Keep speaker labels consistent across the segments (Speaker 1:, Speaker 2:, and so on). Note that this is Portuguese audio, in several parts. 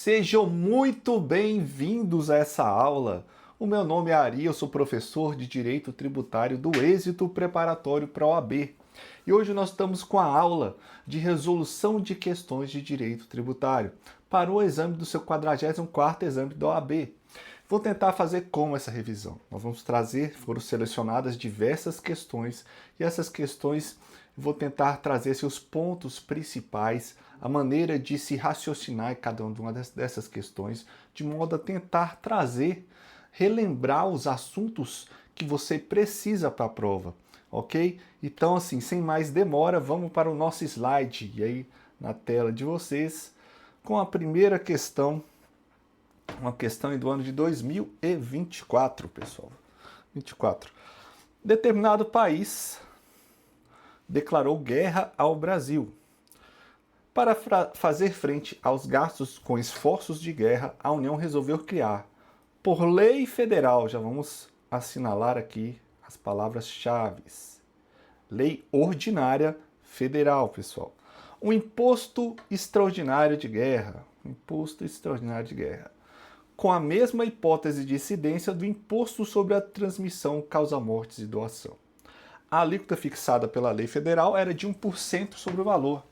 Speaker 1: Sejam muito bem-vindos a essa aula. O meu nome é Ari, eu sou professor de Direito Tributário do Êxito Preparatório para a OAB. E hoje nós estamos com a aula de resolução de questões de direito tributário para o exame do seu 44º exame da OAB. Vou tentar fazer como essa revisão? Nós vamos trazer, foram selecionadas diversas questões e essas questões vou tentar trazer os pontos principais, a maneira de se raciocinar em cada uma dessas questões, de modo a tentar trazer, relembrar os assuntos que você precisa para a prova, ok? Então, assim, sem mais demora, vamos para o nosso slide, e aí na tela de vocês, com a primeira questão, uma questão do ano de 2024, pessoal. 24. Determinado país declarou guerra ao Brasil. Para fazer frente aos gastos com esforços de guerra, a União resolveu criar, por lei federal, já vamos assinalar aqui as palavras-chave, lei ordinária federal, pessoal, um imposto extraordinário de guerra, com a mesma hipótese de incidência do imposto sobre a transmissão, causa-mortes e doação. A alíquota fixada pela lei federal era de 1% sobre o valor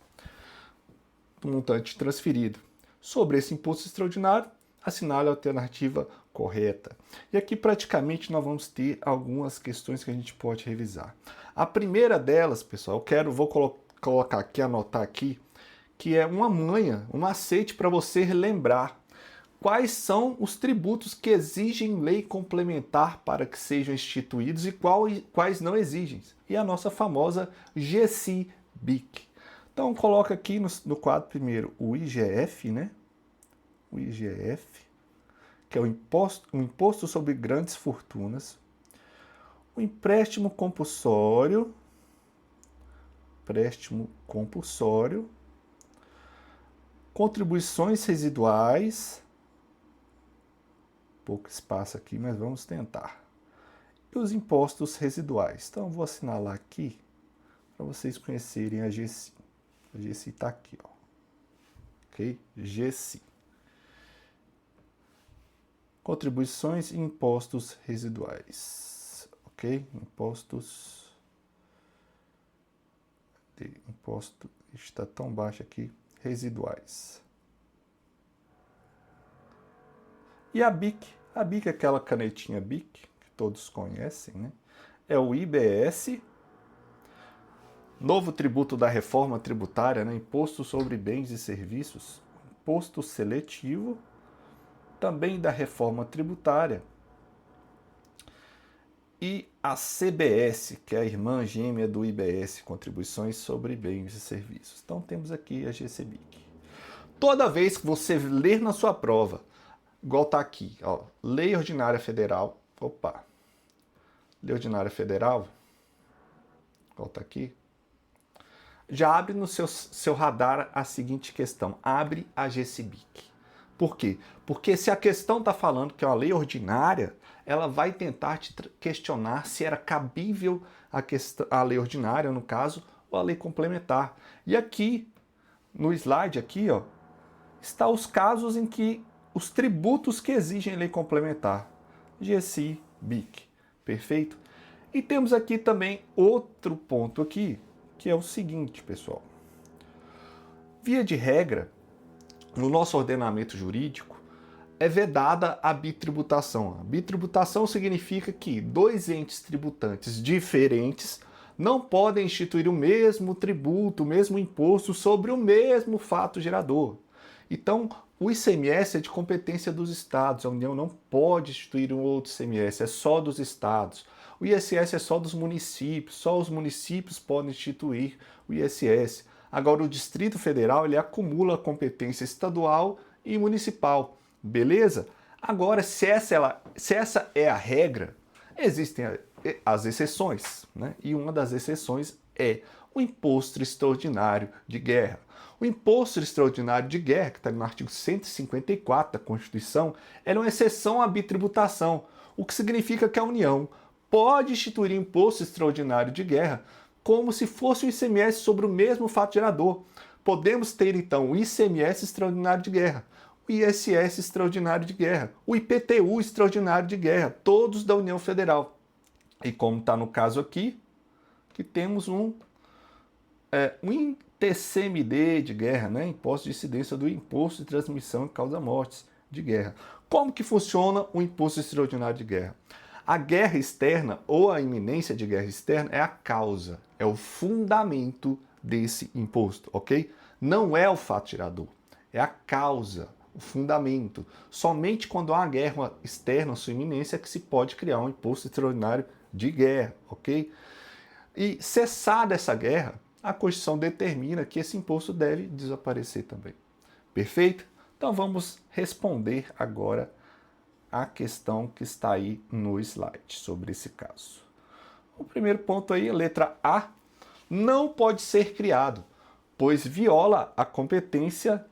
Speaker 1: do montante transferido. Sobre esse imposto extraordinário, assinale a alternativa correta. E aqui praticamente nós vamos ter algumas questões que a gente pode revisar. A primeira delas, pessoal, vou colocar aqui, anotar aqui, que é uma manha, um macete para você lembrar quais são os tributos que exigem lei complementar para que sejam instituídos e quais não exigem. E a nossa famosa GESI-BIC. Então coloca aqui no quadro primeiro o IGF, né? O IGF, que é o imposto sobre grandes fortunas. O empréstimo compulsório, contribuições residuais, pouco espaço aqui, mas vamos tentar. E os impostos residuais. Então, eu vou assinalar aqui para vocês conhecerem a GESI. A GESI está aqui, ó. Ok? GESI. Contribuições e impostos residuais. Ok? Imposto está tão baixo aqui. Residuais. E a BIC? A BIC é aquela canetinha BIC, que todos conhecem, né? É o IBS, novo tributo da reforma tributária, né? Imposto sobre bens e serviços, imposto seletivo, também da reforma tributária. E a CBS, que é a irmã gêmea do IBS, contribuições sobre bens e serviços. Então temos aqui a GCBIC. Toda vez que você ler na sua prova, igual tá aqui, ó, Lei Ordinária Federal, Lei Ordinária Federal, igual tá aqui, já abre no seu radar a seguinte questão, abre a GCBIC. Por quê? Porque se a questão está falando que é uma lei ordinária, ela vai tentar te questionar se era cabível a lei ordinária, no caso, ou a lei complementar. E aqui, no slide aqui, ó, está os casos em que os tributos que exigem lei complementar. GSI, BIC. Perfeito? E temos aqui também outro ponto aqui, que é o seguinte, pessoal. Via de regra, no nosso ordenamento jurídico, é vedada a bitributação. A bitributação significa que dois entes tributantes diferentes não podem instituir o mesmo tributo, o mesmo imposto sobre o mesmo fato gerador. Então, o ICMS é de competência dos estados, a União não pode instituir um outro ICMS, é só dos estados. O ISS é só dos municípios, só os municípios podem instituir o ISS. Agora, o Distrito Federal, ele acumula a competência estadual e municipal, beleza? Agora, se essa é a regra, existem as exceções, né? E uma das exceções é o imposto extraordinário de guerra. O imposto extraordinário de guerra, que está no artigo 154 da Constituição, é uma exceção à bitributação, o que significa que a União pode instituir imposto extraordinário de guerra como se fosse o ICMS sobre o mesmo fato gerador. Podemos ter, então, o ICMS extraordinário de guerra. o ISS extraordinário de guerra, o IPTU extraordinário de guerra, todos da União Federal. E como está no caso aqui, que temos um ITCMD de guerra, né? Imposto de incidência do imposto de transmissão e causa-mortes de guerra. Como que funciona o imposto extraordinário de guerra? A guerra externa ou a iminência de guerra externa é a causa, é o fundamento desse imposto, ok? Não é o fato gerador, é a causa, o fundamento. Somente quando há uma guerra externa, sua iminência, é que se pode criar um imposto extraordinário de guerra, ok? E cessada essa guerra, a Constituição determina que esse imposto deve desaparecer também. Perfeito? Então vamos responder agora a questão que está aí no slide sobre esse caso. O primeiro ponto aí, letra A, não pode ser criado, pois viola a competência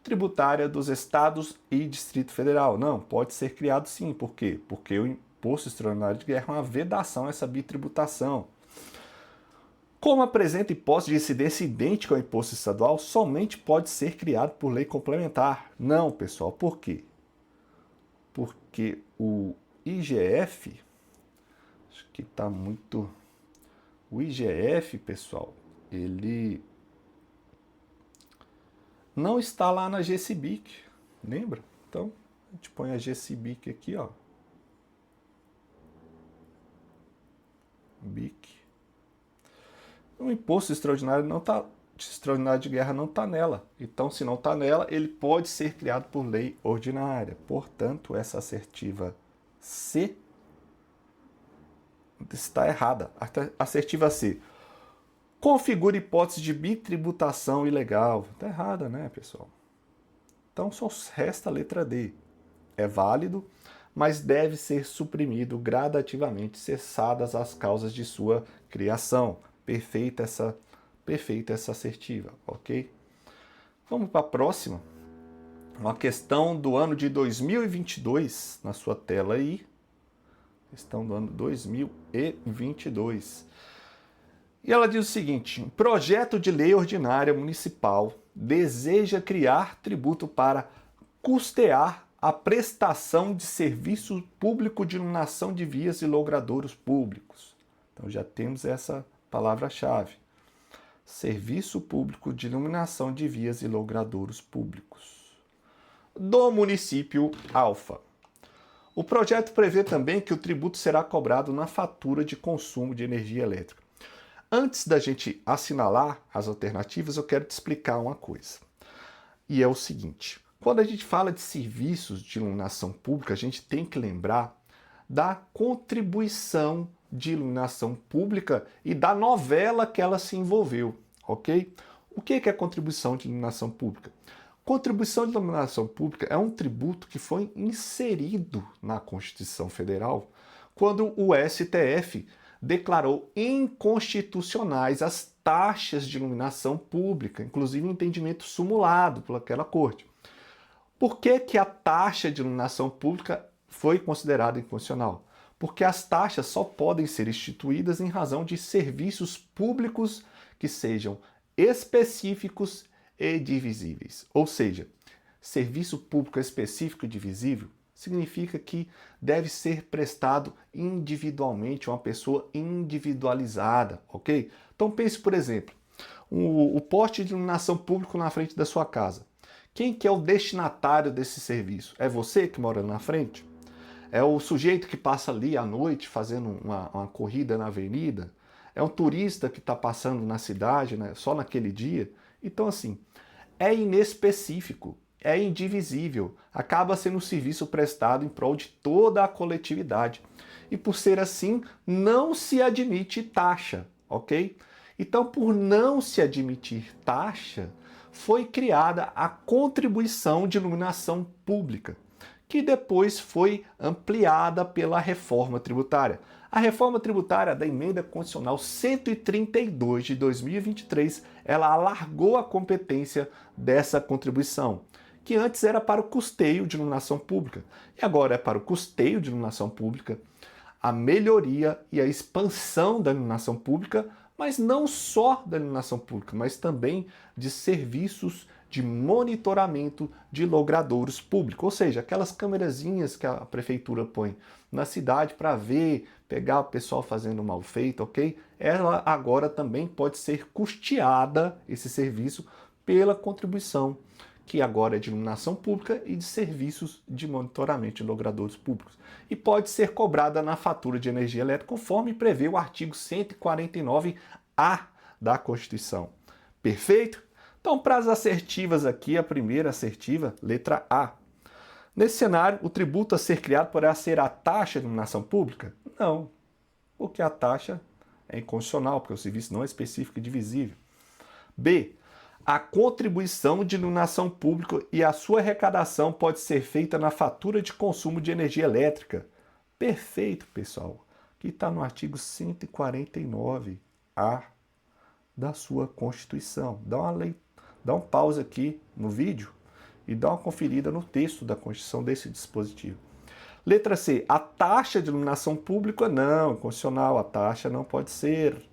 Speaker 1: tributária dos estados e Distrito Federal. Não, pode ser criado sim. Por quê? Porque o imposto extraordinário de guerra é uma vedação a essa bitributação. Como apresenta hipótese de incidência idêntica ao imposto estadual, somente pode ser criado por lei complementar. Não, pessoal, por quê? Porque o IGF, acho que está muito... O IGF, pessoal, ele não está lá na GCBIC, lembra? Então, a gente põe a GCBIC aqui, ó. BIC. O imposto extraordinário não está... extraordinário de guerra não está nela. Então, se não está nela, ele pode ser criado por lei ordinária. Portanto, essa assertiva C está errada. Assertiva C. Configura hipótese de bitributação ilegal. Está errada, né, pessoal? Então, só resta a letra D. É válido, mas deve ser suprimido gradativamente, cessadas as causas de sua criação. Perfeita essa assertiva, ok? Vamos para a próxima. Uma questão do ano de 2022, na sua tela aí. Questão do ano 2022. E ela diz o seguinte: um projeto de lei ordinária municipal deseja criar tributo para custear a prestação de serviço público de iluminação de vias e logradouros públicos. Então já temos essa palavra-chave. Serviço público de iluminação de vias e logradouros públicos. Do município Alfa. O projeto prevê também que o tributo será cobrado na fatura de consumo de energia elétrica. Antes da gente assinalar as alternativas, eu quero te explicar uma coisa. E é o seguinte: quando a gente fala de serviços de iluminação pública, a gente tem que lembrar da contribuição de iluminação pública e da novela que ela se envolveu, ok? O que é a contribuição de iluminação pública? Contribuição de iluminação pública é um tributo que foi inserido na Constituição Federal quando o STF declarou inconstitucionais as taxas de iluminação pública, inclusive um entendimento sumulado pelaquela corte. Por que a taxa de iluminação pública foi considerada inconstitucional? Porque as taxas só podem ser instituídas em razão de serviços públicos que sejam específicos e divisíveis. Ou seja, serviço público específico e divisível significa que deve ser prestado individualmente, uma pessoa individualizada, ok? Então pense, por exemplo, o poste de iluminação público na frente da sua casa. Quem que é o destinatário desse serviço? É você que mora na frente? É o sujeito que passa ali à noite fazendo uma corrida na avenida? É um turista que está passando na cidade, né, só naquele dia? Então, assim, é inespecífico, é indivisível, acaba sendo um serviço prestado em prol de toda a coletividade. E por ser assim, não se admite taxa, ok? Então, por não se admitir taxa, foi criada a contribuição de iluminação pública, que depois foi ampliada pela reforma tributária. A reforma tributária da Emenda Constitucional 132 de 2023, ela alargou a competência dessa contribuição, que antes era para o custeio de iluminação pública, e agora é para o custeio de iluminação pública, a melhoria e a expansão da iluminação pública, mas não só da iluminação pública, mas também de serviços de monitoramento de logradouros públicos, ou seja, aquelas câmerazinhas que a prefeitura põe na cidade para ver, pegar o pessoal fazendo mal feito, ok? Ela agora também pode ser custeada, esse serviço, pela contribuição, que agora é de iluminação pública e de serviços de monitoramento de logradouros públicos. E pode ser cobrada na fatura de energia elétrica, conforme prevê o artigo 149-A da Constituição. Perfeito? Então, para as assertivas aqui, a primeira assertiva, letra A. Nesse cenário, o tributo a ser criado poderá ser a taxa de iluminação pública? Não, porque a taxa é incondicional, porque o serviço não é específico e divisível. B. A contribuição de iluminação pública e a sua arrecadação pode ser feita na fatura de consumo de energia elétrica. Perfeito, pessoal. Aqui está no artigo 149-A da sua Constituição. Dá um pause aqui no vídeo e dá uma conferida no texto da Constituição desse dispositivo. Letra C. A taxa de iluminação pública não, condicional, a taxa não pode ser.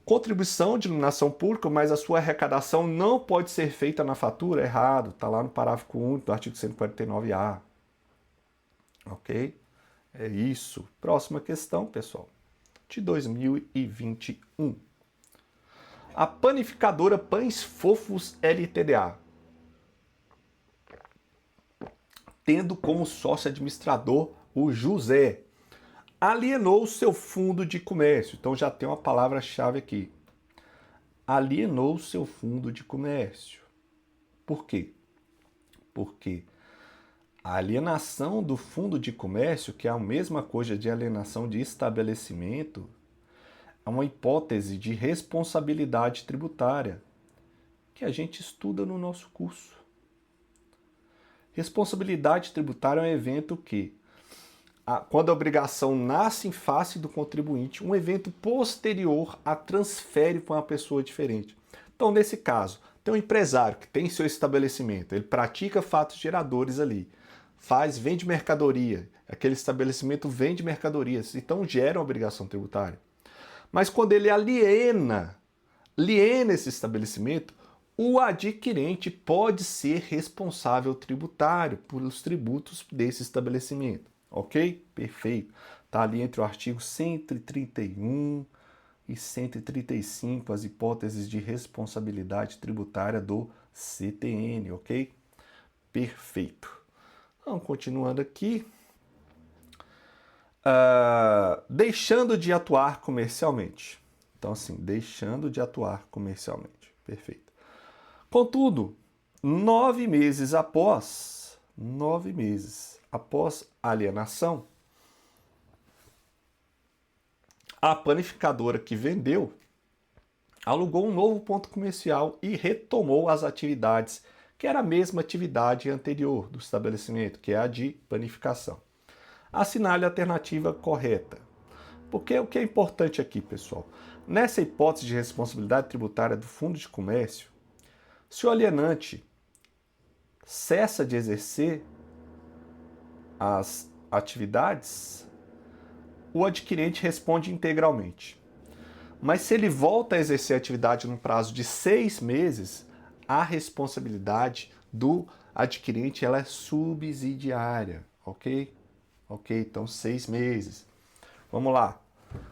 Speaker 1: Contribuição de iluminação pública, mas a sua arrecadação não pode ser feita na fatura, errado, está lá no parágrafo único do artigo 149-A. Ok? É isso. Próxima questão, pessoal, de 2021. A panificadora Pães Fofos LTDA, tendo como sócio administrador o José, alienou seu fundo de comércio. Então já tem uma palavra-chave aqui. Alienou seu fundo de comércio. Por quê? Porque a alienação do fundo de comércio, que é a mesma coisa de alienação de estabelecimento, é uma hipótese de responsabilidade tributária que a gente estuda no nosso curso. Responsabilidade tributária é um evento que, quando a obrigação nasce em face do contribuinte, um evento posterior a transfere para uma pessoa diferente. Então, nesse caso, tem um empresário que tem seu estabelecimento, ele pratica fatos geradores ali, vende mercadoria, aquele estabelecimento vende mercadorias, então gera uma obrigação tributária. Mas quando ele aliena esse estabelecimento, o adquirente pode ser responsável tributário pelos tributos desse estabelecimento. Ok? Perfeito. Está ali entre o artigo 131 e 135, as hipóteses de responsabilidade tributária do CTN, ok? Perfeito. Então, continuando aqui. Deixando de atuar comercialmente. Então, assim, deixando de atuar comercialmente. Perfeito. Contudo, 9 meses após a alienação, a panificadora que vendeu alugou um novo ponto comercial e retomou as atividades, que era a mesma atividade anterior do estabelecimento, que é a de panificação. Assinale a alternativa correta. Porque o que é importante aqui, pessoal? Nessa hipótese de responsabilidade tributária do fundo de comércio, se o alienante cessa de exercer as atividades, o adquirente responde integralmente. Mas se ele volta a exercer a atividade no prazo de 6 meses, a responsabilidade do adquirente ela é subsidiária, ok? Ok, então 6 meses. Vamos lá.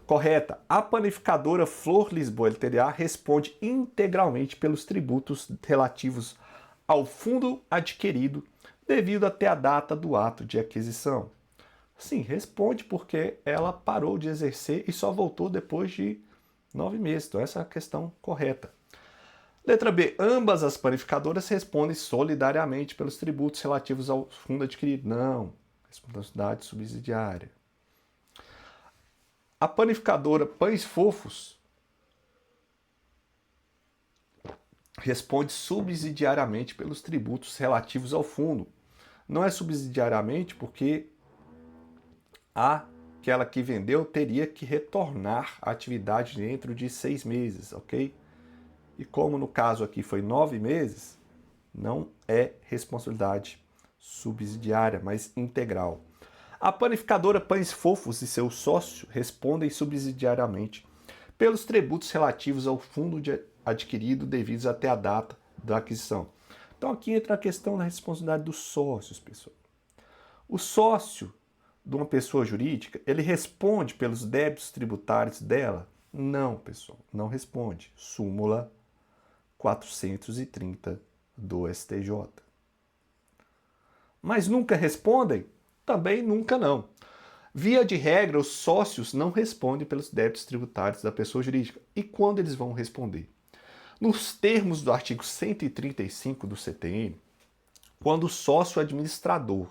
Speaker 1: Correta. A panificadora Flor Lisboa LTDA responde integralmente pelos tributos relativos ao fundo adquirido devido até a data do ato de aquisição. Sim, responde porque ela parou de exercer e só voltou depois de 9 meses. Então essa é a questão correta. Letra B. Ambas as panificadoras respondem solidariamente pelos tributos relativos ao fundo adquirido. Não. Responsabilidade subsidiária. A panificadora Pães Fofos responde subsidiariamente pelos tributos relativos ao fundo. Não é subsidiariamente porque aquela que vendeu teria que retornar à atividade dentro de 6 meses, ok? E como no caso aqui foi 9 meses, não é responsabilidade subsidiária, mas integral. A panificadora Pães Fofos e seu sócio respondem subsidiariamente pelos tributos relativos ao fundo adquirido devidos até a data da aquisição. Então aqui entra a questão da responsabilidade dos sócios, pessoal. O sócio de uma pessoa jurídica, ele responde pelos débitos tributários dela? Não, pessoal, não responde. Súmula 430 do STJ. Mas nunca respondem? Também nunca não. Via de regra, os sócios não respondem pelos débitos tributários da pessoa jurídica. E quando eles vão responder? Nos termos do artigo 135 do CTN, quando o sócio administrador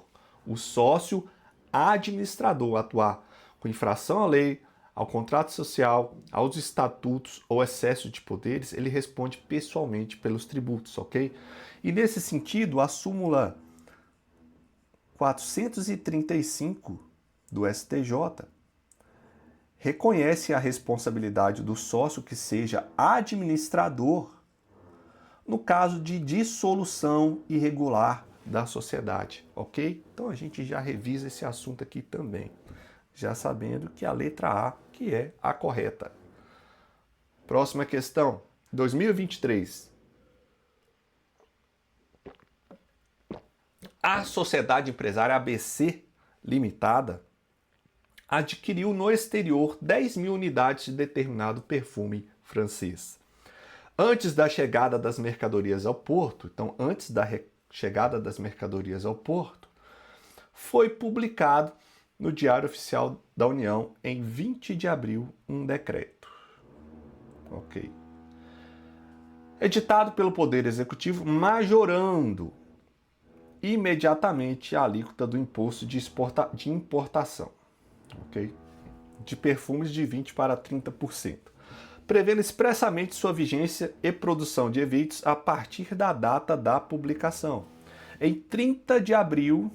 Speaker 1: atuar com infração à lei, ao contrato social, aos estatutos ou excesso de poderes, ele responde pessoalmente pelos tributos, ok? E nesse sentido, a súmula 435 do STJ reconhece a responsabilidade do sócio que seja administrador no caso de dissolução irregular da sociedade, ok? Então a gente já revisa esse assunto aqui também, já sabendo que a letra A que é a correta. Próxima questão, 2023. A Sociedade Empresária ABC Limitada adquiriu no exterior 10.000 unidades de determinado perfume francês. Antes da chegada das mercadorias ao porto, então antes da chegada das mercadorias ao porto, foi publicado no Diário Oficial da União em 20 de abril um decreto. Ok. Editado pelo Poder Executivo, majorando imediatamente a alíquota do imposto de importação, ok? De perfumes de 20% para 30%, prevendo expressamente sua vigência e produção de eventos a partir da data da publicação. Em 30 de abril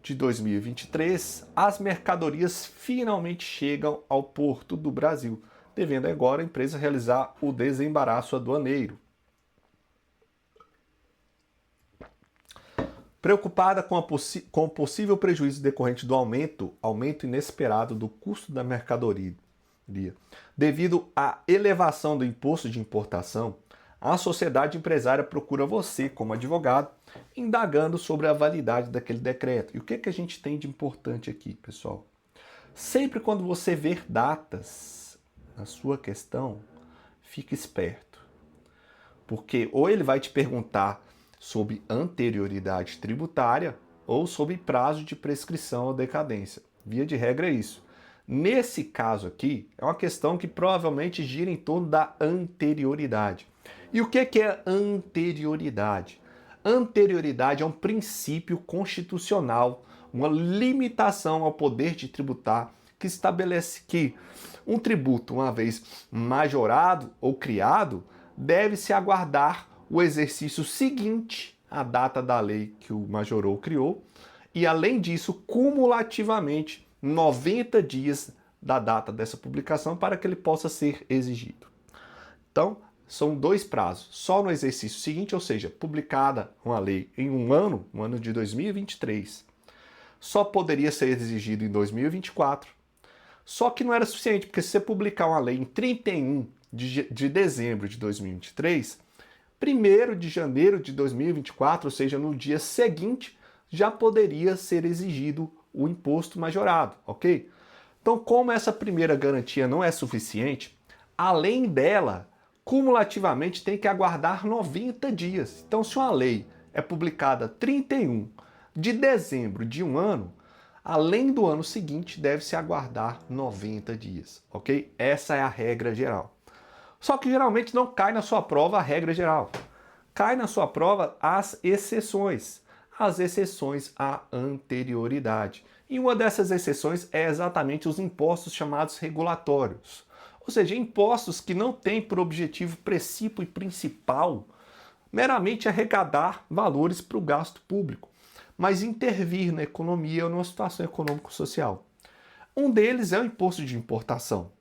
Speaker 1: de 2023, as mercadorias finalmente chegam ao porto do Brasil, devendo agora a empresa realizar o desembaraço aduaneiro. Preocupada com o possível prejuízo decorrente do aumento inesperado do custo da mercadoria, devido à elevação do imposto de importação, a sociedade empresária procura você, como advogado, indagando sobre a validade daquele decreto. E o que a gente tem de importante aqui, pessoal? Sempre quando você ver datas na sua questão, fique esperto. Porque ou ele vai te perguntar sobre anterioridade tributária ou sobre prazo de prescrição ou decadência. Via de regra é isso. Nesse caso aqui, é uma questão que provavelmente gira em torno da anterioridade. E o que é anterioridade? Anterioridade é um princípio constitucional, uma limitação ao poder de tributar que estabelece que um tributo, uma vez majorado ou criado, deve-se aguardar o exercício seguinte à data da lei que o majorou criou e, além disso, cumulativamente 90 dias da data dessa publicação para que ele possa ser exigido. Então, são dois prazos. Só no exercício seguinte, ou seja, publicada uma lei em um ano, no ano de 2023, só poderia ser exigido em 2024. Só que não era suficiente, porque se você publicar uma lei em 31 de dezembro de 2023, 1º de janeiro de 2024, ou seja, no dia seguinte, já poderia ser exigido o imposto majorado, ok? Então, como essa primeira garantia não é suficiente, além dela, cumulativamente tem que aguardar 90 dias. Então, se uma lei é publicada 31 de dezembro de um ano, além do ano seguinte, deve-se aguardar 90 dias, ok? Essa é a regra geral. Só que geralmente não cai na sua prova a regra geral. Cai na sua prova as exceções à anterioridade. E uma dessas exceções é exatamente os impostos chamados regulatórios. Ou seja, impostos que não têm por objetivo princípio e principal meramente arrecadar valores para o gasto público, mas intervir na economia ou numa situação econômico-social. Um deles é o imposto de importação.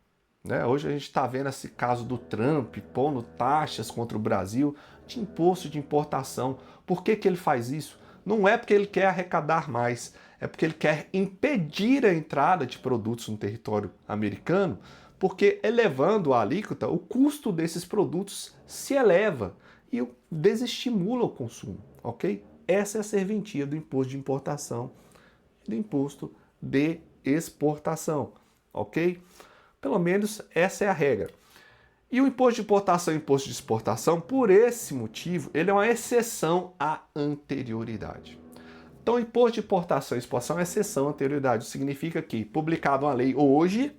Speaker 1: Hoje a gente está vendo esse caso do Trump pondo taxas contra o Brasil de imposto de importação. Por que ele faz isso? Não é porque ele quer arrecadar mais, é porque ele quer impedir a entrada de produtos no território americano, porque elevando a alíquota, o custo desses produtos se eleva. e desestimula o consumo, ok? Essa é a serventia do imposto de importação e do imposto de exportação, ok? Pelo menos essa é a regra. E o imposto de importação e o imposto de exportação, por esse motivo, ele é uma exceção à anterioridade. Então, o imposto de importação e exportação é exceção à anterioridade. Isso significa que, publicado uma lei hoje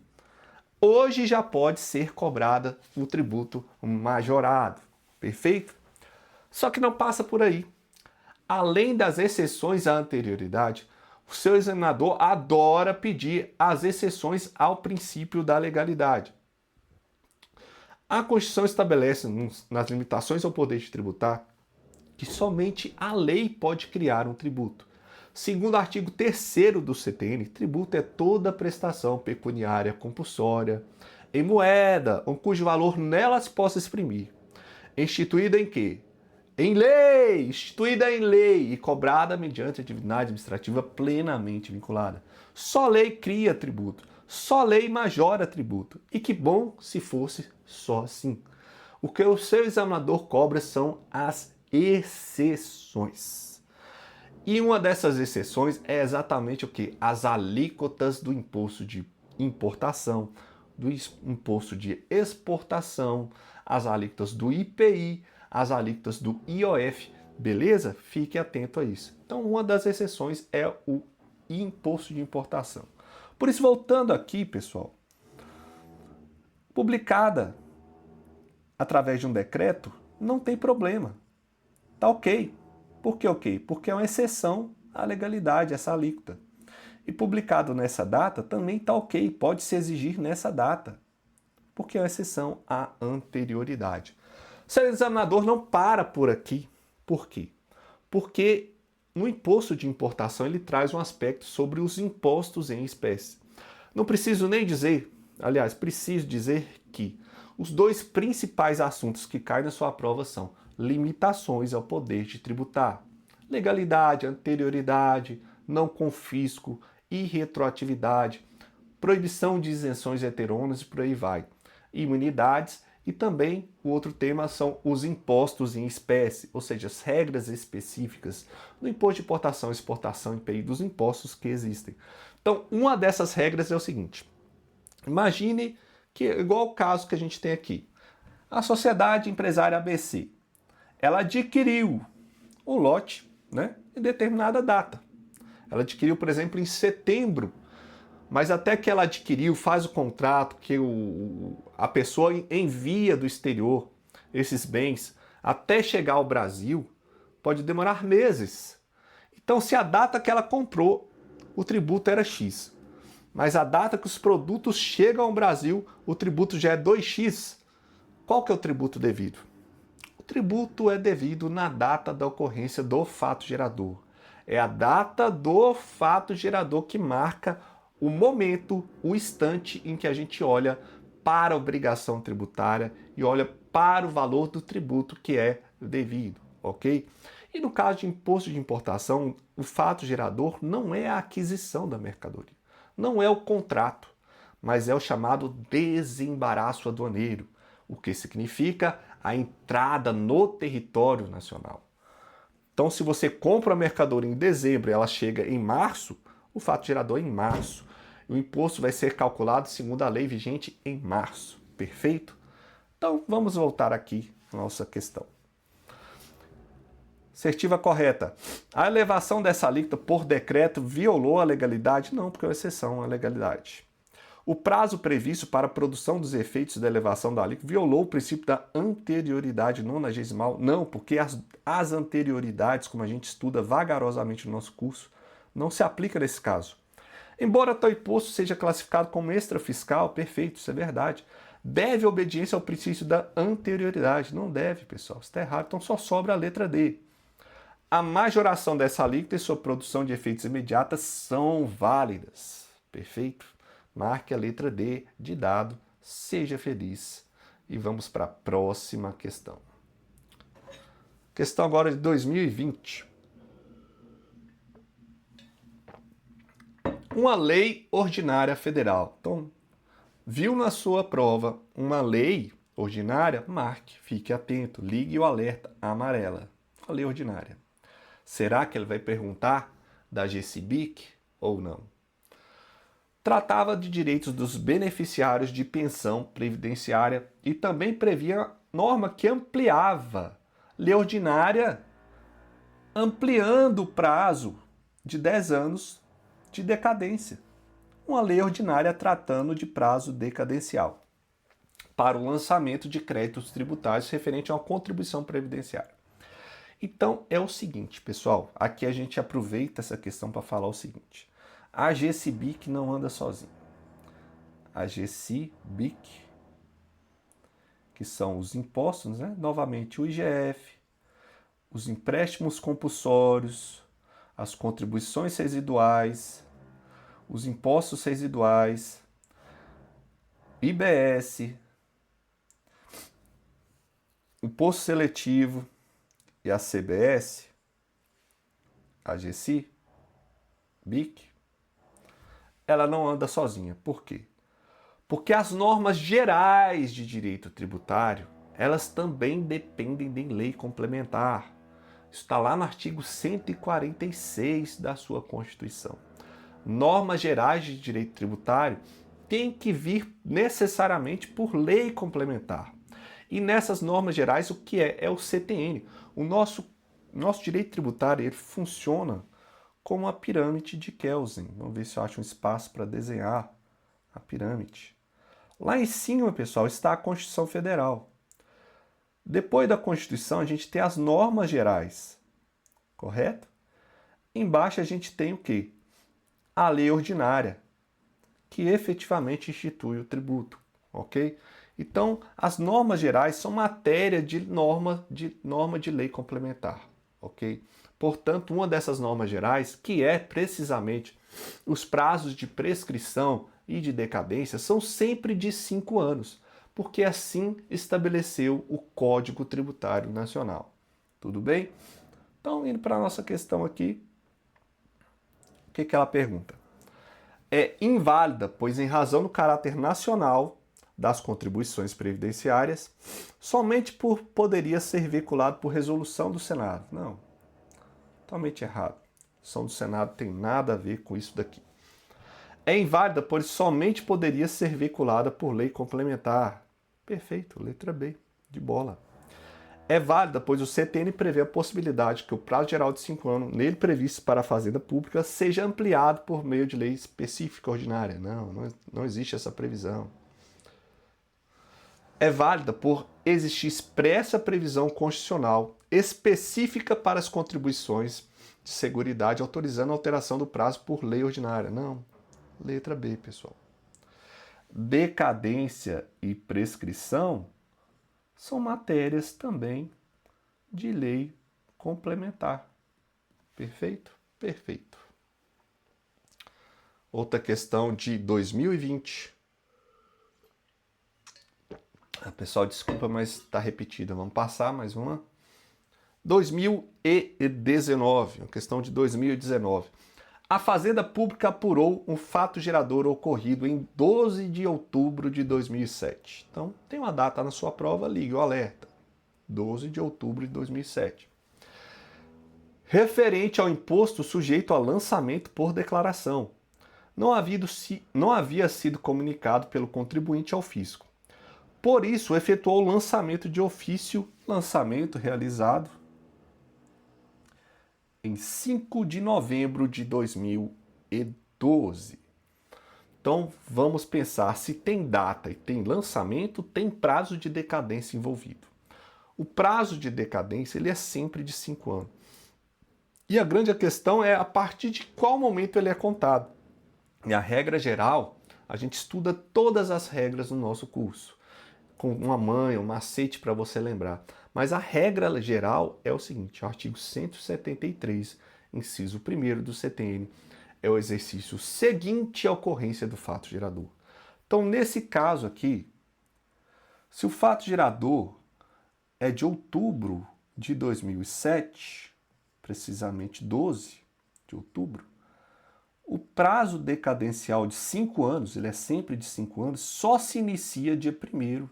Speaker 1: já pode ser cobrada o tributo majorado. Perfeito? Só que não passa por aí. Além das exceções à anterioridade, o seu examinador adora pedir as exceções ao princípio da legalidade. A Constituição estabelece, nas limitações ao poder de tributar, que somente a lei pode criar um tributo. Segundo o artigo 3º do CTN, tributo é toda prestação pecuniária compulsória, em moeda, ou cujo valor nela se possa exprimir, instituída em quê? Em lei, instituída em lei e cobrada mediante atividade administrativa plenamente vinculada. Só lei cria tributo, só lei majora tributo. E que bom se fosse só assim. O que o seu examinador cobra são as exceções. E uma dessas exceções é exatamente o que? As alíquotas do imposto de importação, do imposto de exportação, as alíquotas do IPI, as alíquotas do IOF, beleza? Fique atento a isso. Então, uma das exceções é o imposto de importação. Por isso, voltando aqui, pessoal, publicada através de um decreto, não tem problema. Tá ok. Por que ok? Porque é uma exceção à legalidade, essa alíquota. E publicado nessa data também tá ok, pode se exigir nessa data, porque é uma exceção à anterioridade. O seu examinador não para por aqui. Por quê? Porque no imposto de importação ele traz um aspecto sobre os impostos em espécie. Não preciso nem dizer, aliás, preciso dizer que os dois principais assuntos que caem na sua prova são limitações ao poder de tributar, legalidade, anterioridade, não confisco, irretroatividade, proibição de isenções heterôneas e por aí vai, imunidades. E também o outro tema são os impostos em espécie, ou seja, as regras específicas do imposto de importação, exportação e IPI dos impostos que existem. Então, uma dessas regras é o seguinte: imagine que, igual o caso que a gente tem aqui, a sociedade empresária ABC, ela adquiriu o lote, né, em determinada data. Ela adquiriu, por exemplo, em setembro. Mas até que ela adquiriu, faz o contrato, que a pessoa envia do exterior esses bens até chegar ao Brasil, pode demorar meses. Então, se a data que ela comprou, o tributo era X, mas a data que os produtos chegam ao Brasil, o tributo já é 2x, qual que é o tributo devido? O tributo é devido na data da ocorrência do fato gerador. É a data do fato gerador que marca o momento, o instante em que a gente olha para a obrigação tributária e olha para o valor do tributo que é devido, ok? E no caso de imposto de importação, o fato gerador não é a aquisição da mercadoria, não é o contrato, mas é o chamado desembaraço aduaneiro, o que significa a entrada no território nacional. Então, se você compra a mercadoria em dezembro e ela chega em março, o fato gerador é em março. O imposto vai ser calculado segundo a lei vigente em março. Perfeito? Então, vamos voltar aqui à nossa questão. Assertiva correta. A elevação dessa alíquota por decreto violou a legalidade? Não, porque é uma exceção à legalidade. O prazo previsto para a produção dos efeitos da elevação da alíquota violou o princípio da anterioridade nonagesimal? Não, porque as anterioridades, como a gente estuda vagarosamente no nosso curso, não se aplica nesse caso. Embora tal imposto seja classificado como extrafiscal, perfeito, isso é verdade, deve obediência ao princípio da anterioridade? Não deve, pessoal, isso está errado, então só sobra a letra D. A majoração dessa alíquota e sua produção de efeitos imediatas são válidas, perfeito? Marque a letra D de dado, seja feliz. E vamos para a próxima questão. Questão agora de 2020. Uma lei ordinária federal. Então, viu na sua prova uma lei ordinária, marque, fique atento, ligue o alerta amarela. A lei ordinária. Será que ele vai perguntar da GCBIC ou não? Tratava de direitos dos beneficiários de pensão previdenciária e também previa norma que ampliava lei ordinária, ampliando o prazo de 10 anos de decadência. Uma lei ordinária tratando de prazo decadencial para o lançamento de créditos tributários referente a uma contribuição previdenciária. Então é o seguinte, pessoal, aqui a gente aproveita essa questão para falar o seguinte. A GCBIC não anda sozinha. A GCBIC, que são os impostos, né? Novamente o IGF, os empréstimos compulsórios, as contribuições residuais, os impostos residuais, IBS, imposto seletivo e a CBS, a GCBIC, ela não anda sozinha. Por quê? Porque as normas gerais de direito tributário, elas também dependem de lei complementar. Isso está lá no artigo 146 da sua Constituição. Normas gerais de direito tributário têm que vir necessariamente por lei complementar. E nessas normas gerais, o que é? É o CTN. O nosso direito tributário ele funciona como a pirâmide de Kelsen. Vamos ver se eu acho um espaço para desenhar a pirâmide. Lá em cima, pessoal, está a Constituição Federal. Depois da Constituição, a gente tem as normas gerais, correto? Embaixo a gente tem o quê? A lei ordinária, que efetivamente institui o tributo, ok? Então, as normas gerais são matéria de norma de lei complementar, ok? Portanto, uma dessas normas gerais, que é precisamente os prazos de prescrição e de decadência, são sempre de 5 anos, porque assim estabeleceu o Código Tributário Nacional. Tudo bem? Então, indo para a nossa questão aqui, o que ela pergunta? É inválida, pois em razão do caráter nacional das contribuições previdenciárias, somente poderia ser veiculado por resolução do Senado. Não, totalmente errado. A resolução do Senado tem nada a ver com isso daqui. É inválida, pois somente poderia ser veiculada por lei complementar. Perfeito, letra B, de bola. É válida, pois o CTN prevê a possibilidade que o prazo geral de 5 anos, nele previsto para a Fazenda Pública, seja ampliado por meio de lei específica ordinária. Não existe essa previsão. É válida por existir expressa previsão constitucional específica para as contribuições de seguridade, autorizando a alteração do prazo por lei ordinária. Não. Letra B, pessoal. Decadência e prescrição são matérias também de lei complementar. Perfeito? Perfeito. Outra questão de 2020. Pessoal, desculpa, mas está repetida. Vamos passar mais uma. 2019, uma questão de 2019. A Fazenda Pública apurou um fato gerador ocorrido em 12 de outubro de 2007. Então, tem uma data na sua prova, ligue o alerta. 12 de outubro de 2007. Referente ao imposto sujeito a lançamento por declaração. Não havia sido comunicado pelo contribuinte ao fisco. Por isso, efetuou o lançamento de ofício, lançamento realizado em 5 de novembro de 2012. Então, vamos pensar, se tem data e tem lançamento, tem prazo de decadência envolvido. O prazo de decadência ele é sempre de 5 anos. E a grande questão é a partir de qual momento ele é contado. E a regra geral, a gente estuda todas as regras no nosso curso, com uma manha, um macete para você lembrar. Mas a regra geral é o seguinte, o artigo 173, inciso 1º do CTN, é o exercício seguinte à ocorrência do fato gerador. Então, nesse caso aqui, se o fato gerador é de outubro de 2007, precisamente 12 de outubro, o prazo decadencial de 5 anos, ele é sempre de 5 anos, só se inicia dia 1º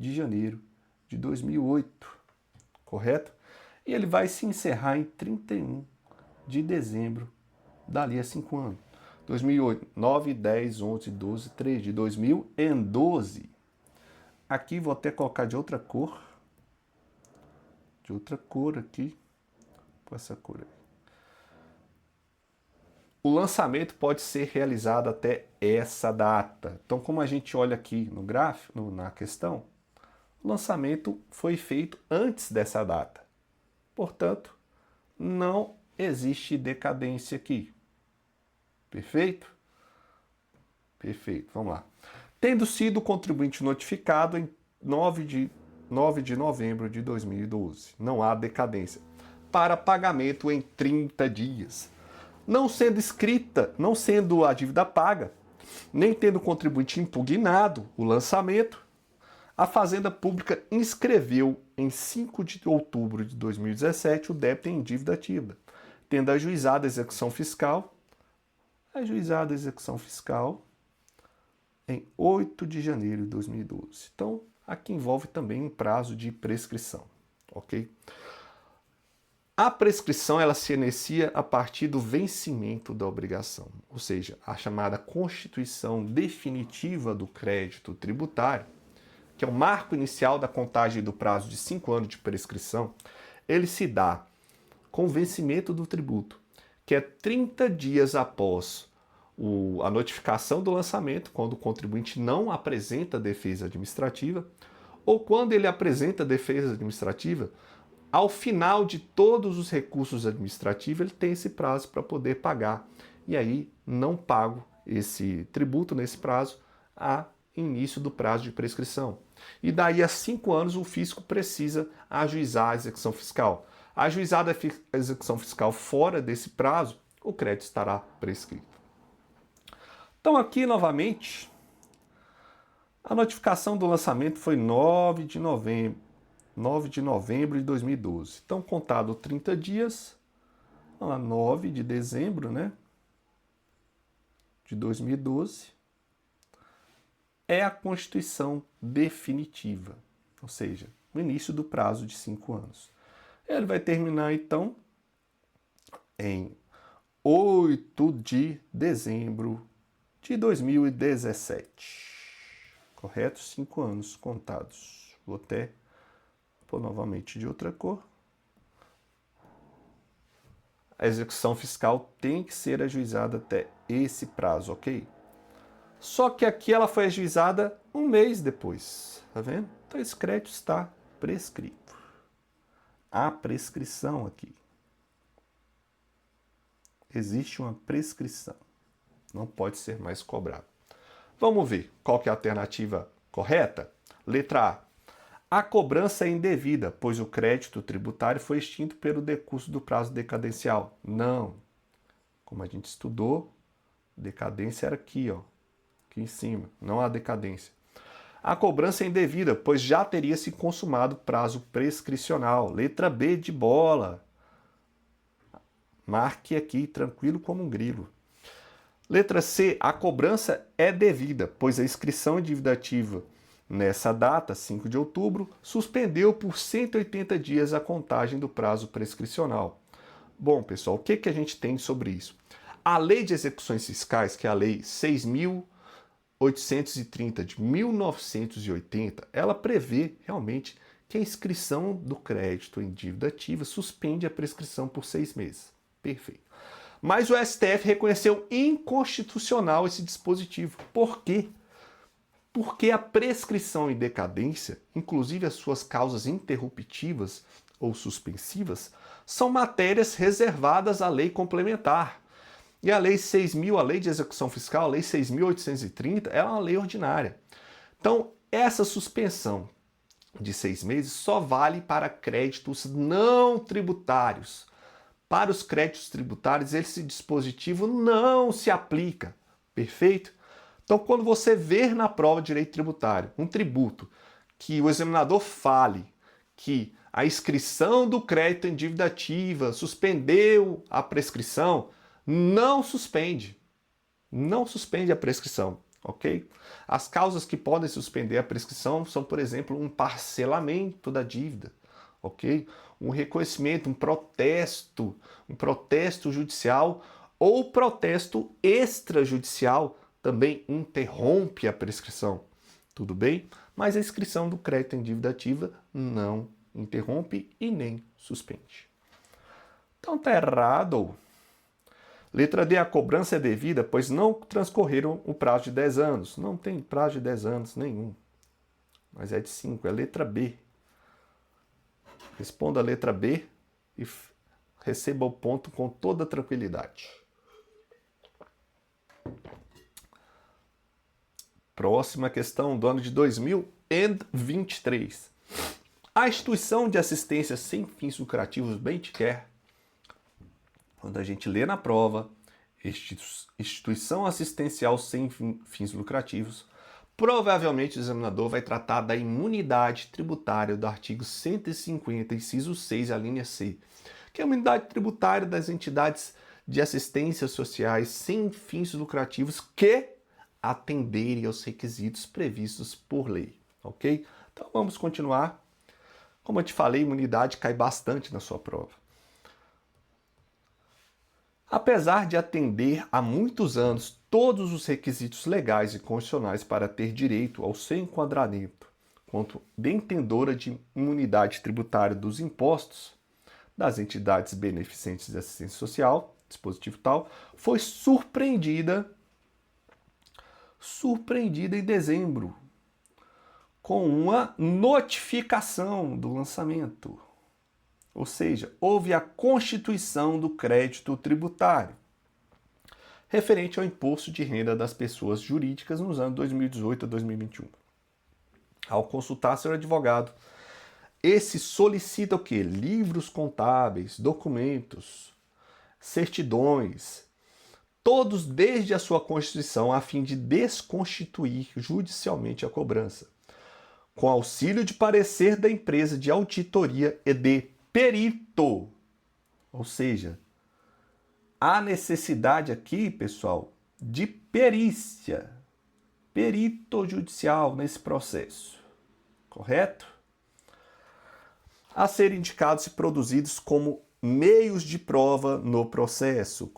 Speaker 1: de janeiro de 2008, correto? E ele vai se encerrar em 31 de dezembro, dali a 5 anos. 2008, 9, 10, 11, 12, 3 de 2012. Aqui vou até colocar de outra cor. De outra cor aqui. Com essa cor aí. O lançamento pode ser realizado até essa data. Então, como a gente olha aqui no gráfico, na questão, o lançamento foi feito antes dessa data. Portanto, não existe decadência aqui. Perfeito? Perfeito, vamos lá. Tendo sido o contribuinte notificado em 9 de novembro de 2012. Não há decadência. Para pagamento em 30 dias. Não sendo a dívida paga, nem tendo o contribuinte impugnado o lançamento, a Fazenda Pública inscreveu em 5 de outubro de 2017 o débito em dívida ativa, tendo ajuizado a execução fiscal em 8 de janeiro de 2012. Então, aqui envolve também um prazo de prescrição, ok? A prescrição ela se inicia a partir do vencimento da obrigação, ou seja, a chamada constituição definitiva do crédito tributário, que é o marco inicial da contagem do prazo de 5 anos de prescrição, ele se dá com o vencimento do tributo, que é 30 dias após a notificação do lançamento, quando o contribuinte não apresenta defesa administrativa, ou quando ele apresenta defesa administrativa, ao final de todos os recursos administrativos, ele tem esse prazo para poder pagar. E aí, não pago esse tributo nesse prazo, há início do prazo de prescrição. E daí a 5 anos, o fisco precisa ajuizar a execução fiscal. Ajuizada a execução fiscal fora desse prazo, o crédito estará prescrito. Então aqui, novamente, a notificação do lançamento foi 9 de novembro de 2012. Então, contado 30 dias, 9 de dezembro, né, de 2012, é a constituição definitiva, ou seja, o início do prazo de 5 anos. Ele vai terminar, então, em 8 de dezembro de 2017. Correto? 5 anos contados. Vou até pôr novamente de outra cor. A execução fiscal tem que ser ajuizada até esse prazo, ok? Só que aqui ela foi ajuizada um mês depois, tá vendo? Então esse crédito está prescrito. Há prescrição aqui. Existe uma prescrição. Não pode ser mais cobrado. Vamos ver qual que é a alternativa correta? Letra A. A cobrança é indevida, pois o crédito tributário foi extinto pelo decurso do prazo decadencial. Não. Como a gente estudou, decadência era aqui, ó, aqui em cima. Não há decadência. A cobrança é indevida, pois já teria se consumado o prazo prescricional. Letra B de bola. Marque aqui, tranquilo como um grilo. Letra C. A cobrança é devida, pois a inscrição em dívida ativa nessa data, 5 de outubro, suspendeu por 180 dias a contagem do prazo prescricional. Bom, pessoal, o que a gente tem sobre isso? A Lei de Execuções Fiscais, que é a Lei 6.830 de 1980, ela prevê realmente que a inscrição do crédito em dívida ativa suspende a prescrição por 6 meses. Perfeito. Mas o STF reconheceu inconstitucional esse dispositivo. Por quê? Porque a prescrição e decadência, inclusive as suas causas interruptivas ou suspensivas, são matérias reservadas à lei complementar. E a Lei 6.000, a Lei de Execução Fiscal, a Lei 6.830, é uma lei ordinária. Então, essa suspensão de 6 meses só vale para créditos não tributários. Para os créditos tributários, esse dispositivo não se aplica. Perfeito? Então, quando você ver na prova de direito tributário um tributo que o examinador fale que a inscrição do crédito em dívida ativa suspendeu a prescrição, não suspende. Não suspende a prescrição. ok? As causas que podem suspender a prescrição são, por exemplo, um parcelamento da dívida, ok? Um reconhecimento, um protesto judicial ou protesto extrajudicial também interrompe a prescrição, tudo bem? Mas a inscrição do crédito em dívida ativa não interrompe e nem suspende. Então tá errado. Letra D, a cobrança é devida, pois não transcorreram o prazo de 10 anos. Não tem prazo de 10 anos nenhum, mas é de 5, é letra B. Responda a letra B e receba o ponto com toda tranquilidade. Próxima questão do ano de 2023. A instituição de assistência sem fins lucrativos bem te quer. Quando a gente lê na prova, instituição assistencial sem fins lucrativos, provavelmente o examinador vai tratar da imunidade tributária do artigo 150, inciso 6, a linha C, que é a imunidade tributária das entidades de assistência sociais sem fins lucrativos que atenderem aos requisitos previstos por lei, ok? Então vamos continuar. Como eu te falei, imunidade cai bastante na sua prova. Apesar de atender há muitos anos todos os requisitos legais e constitucionais para ter direito ao seu enquadramento quanto detentora de imunidade tributária dos impostos das entidades beneficentes de assistência social, dispositivo tal, foi surpreendida em dezembro com uma notificação do lançamento. Ou seja, houve a constituição do crédito tributário referente ao imposto de renda das pessoas jurídicas nos anos 2018 a 2021. Ao consultar seu advogado, esse solicita o quê? Livros contábeis, documentos, certidões, todos desde a sua constituição, a fim de desconstituir judicialmente a cobrança, com auxílio de parecer da empresa de auditoria e de perito. Ou seja, há necessidade aqui, pessoal, de perícia, perito judicial nesse processo, correto? A serem indicados e produzidos como meios de prova no processo,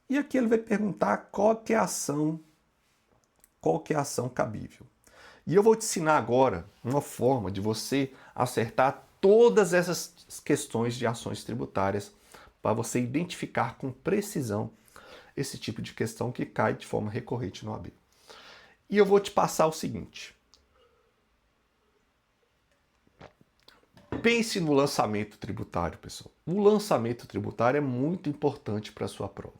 Speaker 1: E aqui ele vai perguntar qual que é a ação cabível. E eu vou te ensinar agora uma forma de você acertar todas essas questões de ações tributárias para você identificar com precisão esse tipo de questão que cai de forma recorrente no AB. E eu vou te passar o seguinte. Pense no lançamento tributário, pessoal. O lançamento tributário é muito importante para a sua prova.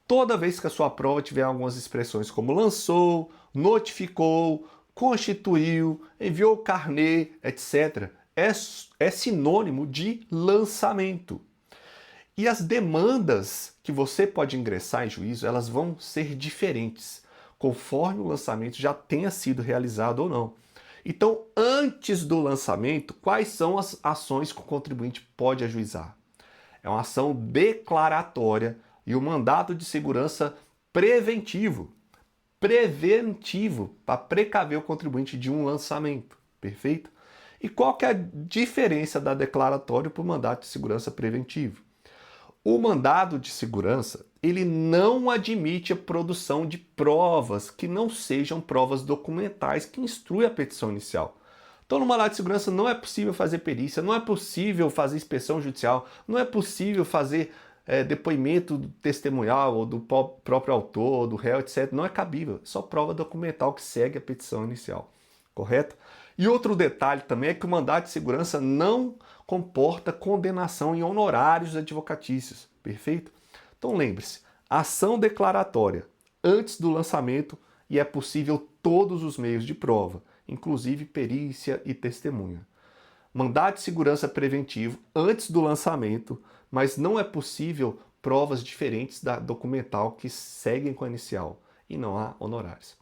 Speaker 1: Toda vez que a sua prova tiver algumas expressões como lançou, notificou, constituiu, enviou carnê, etc., é sinônimo de lançamento. E as demandas que você pode ingressar em juízo, elas vão ser diferentes, conforme o lançamento já tenha sido realizado ou não. Então, antes do lançamento, quais são as ações que o contribuinte pode ajuizar? É uma ação declaratória e o mandado de segurança preventivo para precaver o contribuinte de um lançamento, perfeito? E qual que é a diferença da declaratória para o mandado de segurança preventivo? O mandado de segurança, ele não admite a produção de provas que não sejam provas documentais que instruem a petição inicial. Então, no mandado de segurança não é possível fazer perícia, não é possível fazer inspeção judicial, não é possível fazer depoimento testemunhal ou do próprio autor, do réu, etc. Não é cabível, é só prova documental que segue a petição inicial, correto? E outro detalhe também é que o mandado de segurança não comporta condenação em honorários advocatícios, perfeito? Então lembre-se, ação declaratória antes do lançamento e é possível todos os meios de prova, inclusive perícia e testemunha. Mandado de segurança preventivo antes do lançamento, mas não é possível provas diferentes da documental que seguem com a inicial e não há honorários.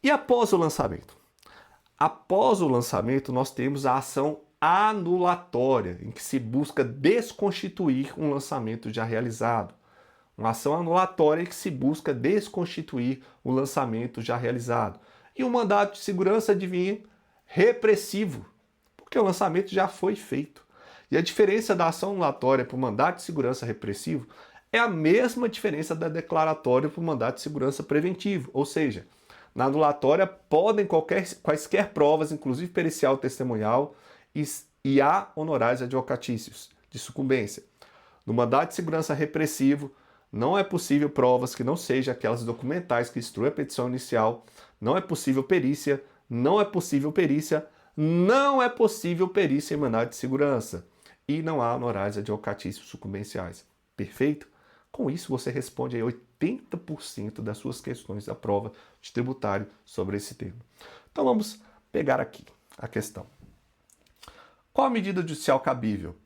Speaker 1: E após o lançamento? Após o lançamento, nós temos a ação anulatória, em que se busca desconstituir um lançamento já realizado, Uma ação anulatória que se busca desconstituir o lançamento já realizado. E um mandado de segurança adivinha repressivo, porque o lançamento já foi feito. E a diferença da ação anulatória para o mandado de segurança repressivo é a mesma diferença da declaratória para o mandado de segurança preventivo, ou seja, na anulatória podem quaisquer provas, inclusive pericial testemunhal, e há honorários advocatícios de sucumbência. No mandado de segurança repressivo, não é possível provas que não sejam aquelas documentais que instruem a petição inicial, não é possível perícia, não é possível perícia, não é possível perícia em mandado de segurança. E não há honorários advocatícios sucumbenciais. Perfeito? Com isso, você responde aí 80% das suas questões da prova de tributário sobre esse tema. Então vamos pegar aqui a questão. Qual a medida judicial cabível?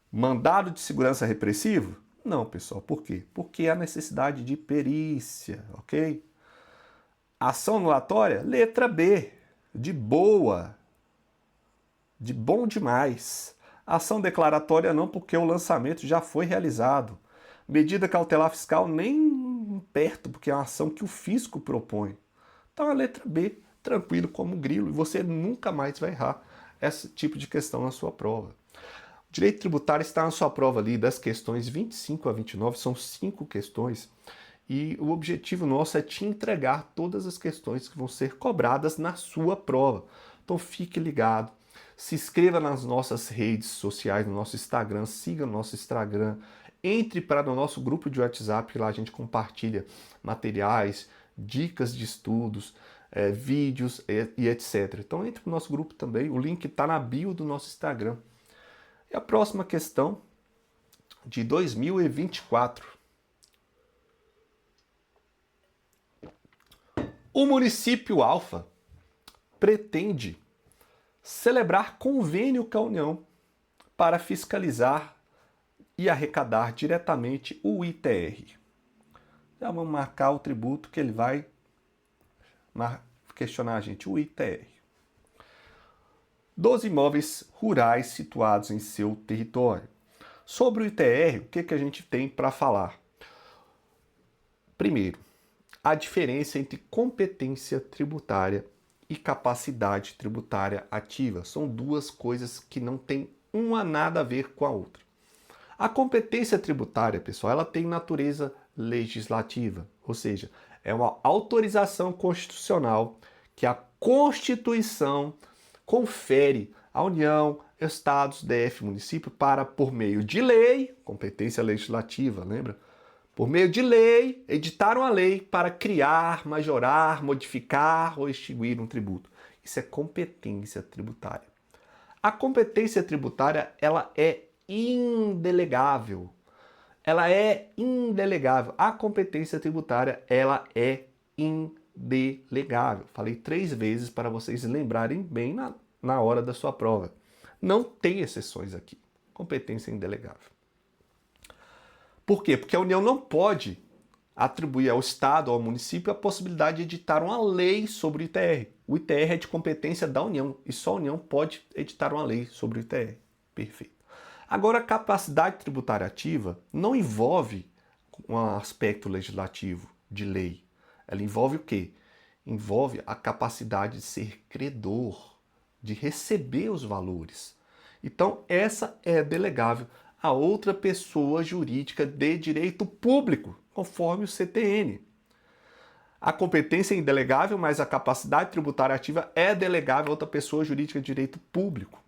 Speaker 1: Mandado de segurança repressivo? Não, pessoal. Por quê? Porque há necessidade de perícia, ok? Ação anulatória? Letra B. De boa. De bom demais. Ação declaratória não, porque o lançamento já foi realizado. Medida cautelar fiscal nem perto, porque é uma ação que o fisco propõe. Então a letra B, tranquilo como um grilo, e você nunca mais vai errar esse tipo de questão na sua prova. O direito tributário está na sua prova ali, das questões 25 a 29, são 5 questões, e o objetivo nosso é te entregar todas as questões que vão ser cobradas na sua prova. Então fique ligado, se inscreva nas nossas redes sociais, no nosso Instagram, siga o nosso Instagram, entre para o nosso grupo de WhatsApp, que lá a gente compartilha materiais, dicas de estudos, vídeos e etc. Então entre no nosso grupo também, o link está na bio do nosso Instagram. E a próxima questão, de 2024. O município Alfa pretende celebrar convênio com a União para fiscalizar e arrecadar diretamente o ITR. Já vamos marcar o tributo que ele vai questionar a gente, o ITR. Dos imóveis rurais situados em seu território. Sobre o ITR, o que a gente tem para falar? Primeiro, a diferença entre competência tributária e capacidade tributária ativa. São duas coisas que não têm uma nada a ver com a outra. A competência tributária, pessoal, ela tem natureza legislativa, ou seja, é uma autorização constitucional que a Constituição confere à União, Estados, DF, município para, por meio de lei, competência legislativa, lembra? Por meio de lei, editar uma lei para criar, majorar, modificar ou extinguir um tributo. Isso é competência tributária. A competência tributária, ela é indelegável. Ela é indelegável. A competência tributária, ela é indelegável. Falei 3 vezes para vocês lembrarem bem na hora da sua prova. Não tem exceções aqui. Competência indelegável. Por quê? Porque a União não pode atribuir ao Estado ou ao município a possibilidade de editar uma lei sobre o ITR. O ITR é de competência da União e só a União pode editar uma lei sobre o ITR. Perfeito. Agora, a capacidade tributária ativa não envolve um aspecto legislativo de lei. Ela envolve o quê? Envolve a capacidade de ser credor, de receber os valores. Então, essa é delegável a outra pessoa jurídica de direito público, conforme o CTN. A competência é indelegável, mas a capacidade tributária ativa é delegável a outra pessoa jurídica de direito público.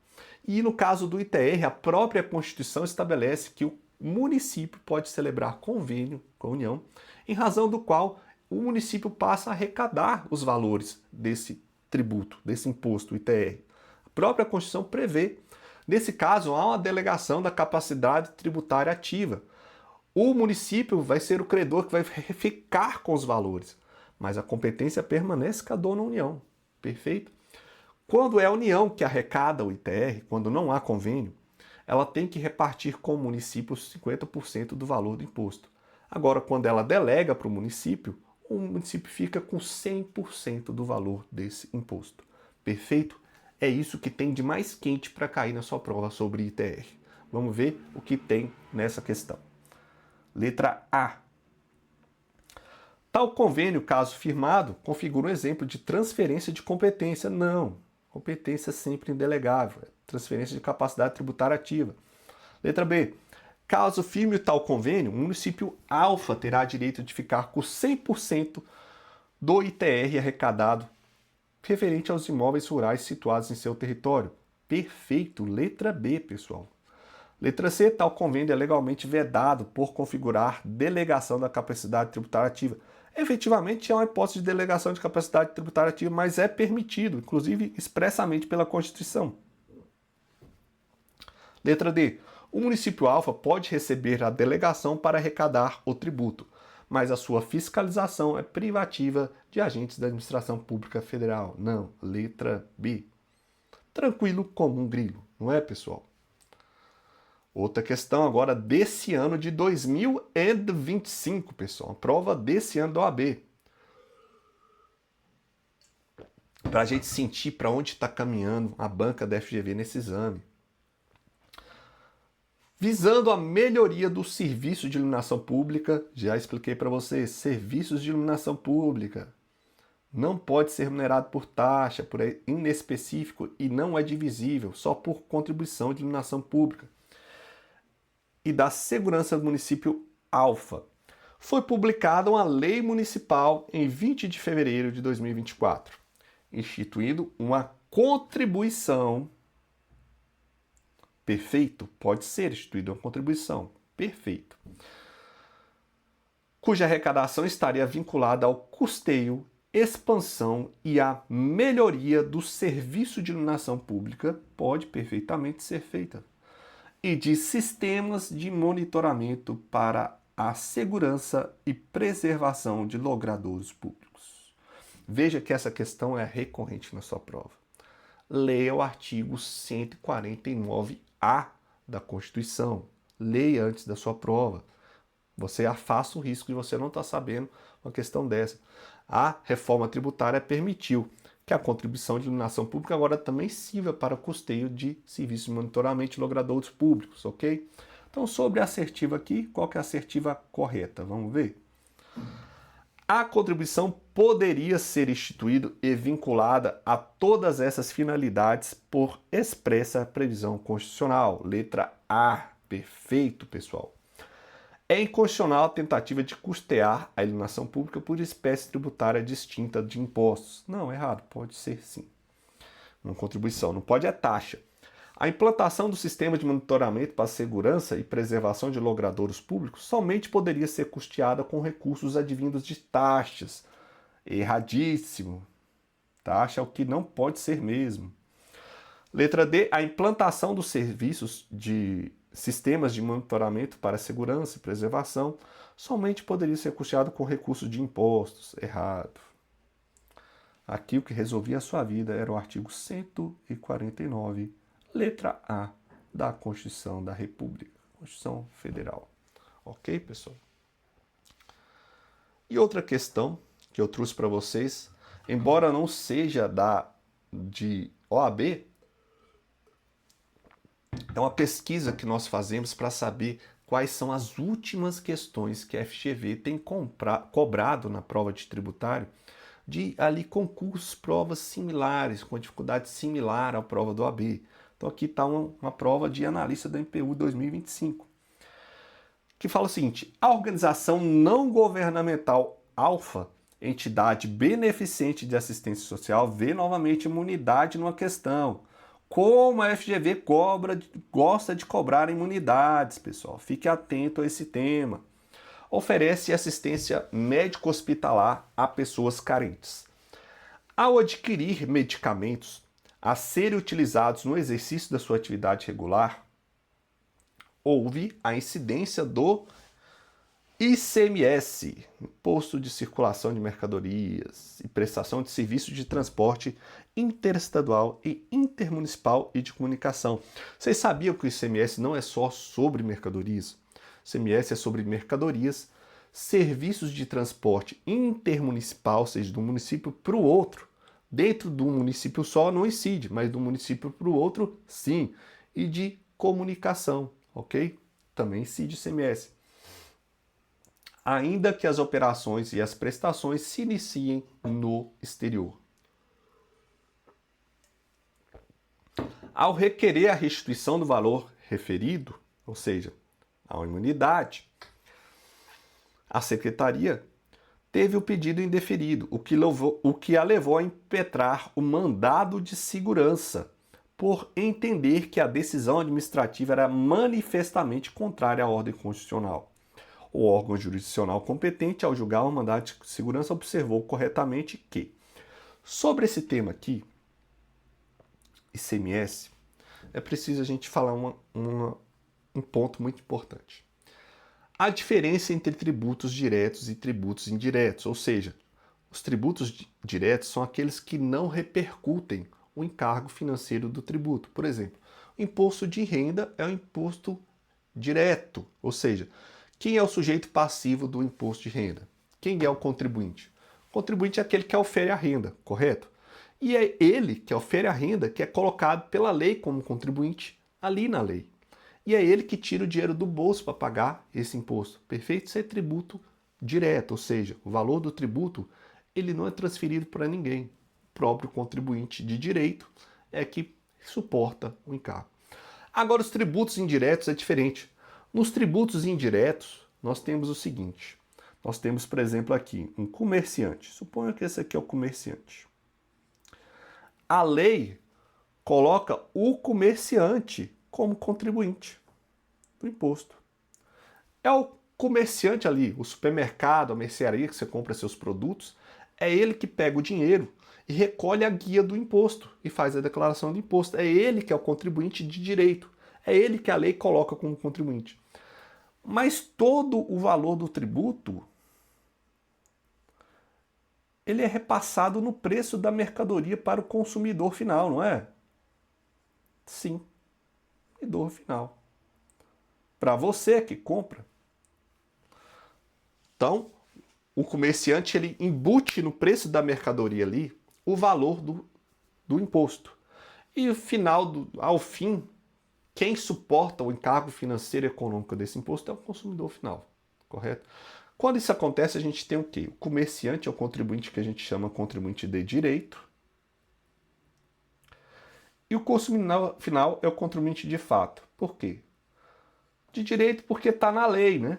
Speaker 1: E no caso do ITR, a própria Constituição estabelece que o município pode celebrar convênio com a União, em razão do qual o município passa a arrecadar os valores desse tributo, desse imposto, ITR. A própria Constituição prevê. Nesse caso, há uma delegação da capacidade tributária ativa. O município vai ser o credor que vai ficar com os valores, mas a competência permanece com a dona União. Perfeito? Quando é a União que arrecada o ITR, quando não há convênio, ela tem que repartir com o município 50% do valor do imposto. Agora, quando ela delega para o município fica com 100% do valor desse imposto. Perfeito? É isso que tem de mais quente para cair na sua prova sobre ITR. Vamos ver o que tem nessa questão. Letra A. Tal convênio, caso firmado, configura um exemplo de transferência de competência. Não, competência é sempre indelegável, transferência de capacidade tributária ativa. Letra B. Caso firme tal convênio, o município alfa terá direito de ficar com 100% do ITR arrecadado referente aos imóveis rurais situados em seu território. Perfeito. Letra B, pessoal. Letra C. Tal convênio é legalmente vedado por configurar delegação da capacidade tributária ativa. Efetivamente, é uma hipótese de delegação de capacidade tributária ativa, mas é permitido, inclusive expressamente pela Constituição. Letra D. O município alfa pode receber a delegação para arrecadar o tributo, mas a sua fiscalização é privativa de agentes da administração pública federal. Não. Letra B. Tranquilo como um grilo, não é, pessoal? Outra questão agora desse ano de 2025, pessoal. A prova desse ano da OAB. Para a gente sentir para onde está caminhando a banca da FGV nesse exame. Visando a melhoria do serviço de iluminação pública, já expliquei para vocês, serviços de iluminação pública não pode ser remunerado por taxa, por inespecífico e não é divisível, só por contribuição de iluminação pública. E da segurança do município alfa. Foi publicada uma lei municipal em 20 de fevereiro de 2024, instituindo uma contribuição. Perfeito? Pode ser instituída uma contribuição. Perfeito. Cuja arrecadação estaria vinculada ao custeio, expansão e à melhoria do serviço de iluminação pública, pode perfeitamente ser feita, e de sistemas de monitoramento para a segurança e preservação de logradouros públicos. Veja que essa questão é recorrente na sua prova. Leia o artigo 149A da Constituição. Leia antes da sua prova. Você afasta o risco de você não estar sabendo uma questão dessa. A reforma tributária permitiu que a contribuição de iluminação pública agora também sirva para o custeio de serviços de monitoramento de logradouros públicos, ok? Então, sobre a assertiva aqui, qual que é a assertiva correta? Vamos ver? A contribuição poderia ser instituída e vinculada a todas essas finalidades por expressa previsão constitucional. Letra A. Perfeito, pessoal. É inconstitucional a tentativa de custear a iluminação pública por espécie tributária distinta de impostos. Não, errado. Pode ser sim. Uma contribuição. Não pode é taxa. A implantação do sistema de monitoramento para a segurança e preservação de logradouros públicos somente poderia ser custeada com recursos advindos de taxas. Erradíssimo. Taxa é o que não pode ser mesmo. Letra D. A implantação dos serviços de sistemas de monitoramento para segurança e preservação somente poderia ser custeado com recursos de impostos. Errado. Aqui o que resolvia a sua vida era o artigo 149, letra A da Constituição da República, Constituição Federal. Ok, pessoal? E outra questão que eu trouxe para vocês, embora não seja de OAB, é uma pesquisa que nós fazemos para saber quais são as últimas questões que a FGV tem cobrado na prova de tributário de ali concursos, provas similares, com dificuldade similar à prova do OAB. Então aqui está uma prova de analista da MPU 2025, que fala o seguinte: a organização não governamental alfa, entidade beneficente de assistência social, vê novamente imunidade numa questão. Como a FGV gosta de cobrar imunidades, pessoal. Fique atento a esse tema. Oferece assistência médico-hospitalar a pessoas carentes. Ao adquirir medicamentos a serem utilizados no exercício da sua atividade regular, houve a incidência do ICMS, Imposto de Circulação de Mercadorias e Prestação de Serviços de Transporte Interestadual e Intermunicipal e de Comunicação. Vocês sabiam que o ICMS não é só sobre mercadorias? O ICMS é sobre mercadorias, serviços de transporte intermunicipal, ou seja, de um município para o outro. Dentro de um município só não incide, mas de um município para o outro, sim. E de comunicação, ok? Também incide o ICMS. ainda que as operações e as prestações se iniciem no exterior. Ao requerer a restituição do valor referido, ou seja, a imunidade, a Secretaria teve o pedido indeferido, o que a levou a impetrar o mandado de segurança, por entender que a decisão administrativa era manifestamente contrária à ordem constitucional. O órgão jurisdicional competente, ao julgar o mandado de segurança, observou corretamente que, sobre esse tema aqui, ICMS, é preciso a gente falar um ponto muito importante. A diferença entre tributos diretos e tributos indiretos, ou seja, os tributos diretos são aqueles que não repercutem o encargo financeiro do tributo. Por exemplo, o imposto de renda é um imposto direto, ou seja, quem é o sujeito passivo do imposto de renda? Quem é o contribuinte? O contribuinte é aquele que ofere a renda, correto? E é ele que ofere a renda que é colocado pela lei como contribuinte ali na lei. E é ele que tira o dinheiro do bolso para pagar esse imposto. Perfeito? Isso é tributo direto, ou seja, o valor do tributo ele não é transferido para ninguém. O próprio contribuinte de direito é que suporta o encargo. Agora, os tributos indiretos é diferente. Nos tributos indiretos, nós temos o seguinte. Nós temos, por exemplo, aqui um comerciante. Suponha que esse aqui é o comerciante. A lei coloca o comerciante como contribuinte do imposto. É o comerciante ali, o supermercado, a mercearia que você compra seus produtos, é ele que pega o dinheiro e recolhe a guia do imposto e faz a declaração do imposto. É ele que é o contribuinte de direito. É ele que a lei coloca como contribuinte. Mas todo o valor do tributo ele é repassado no preço da mercadoria para o consumidor final, não é? Sim, consumidor final. Para você que compra. Então, o comerciante ele embute no preço da mercadoria ali o valor do imposto. E ao fim, quem suporta o encargo financeiro e econômico desse imposto é o consumidor final, correto? Quando isso acontece, a gente tem o quê? O comerciante é o contribuinte que a gente chama contribuinte de direito. E o consumidor final é o contribuinte de fato. Por quê? De direito porque está na lei, né?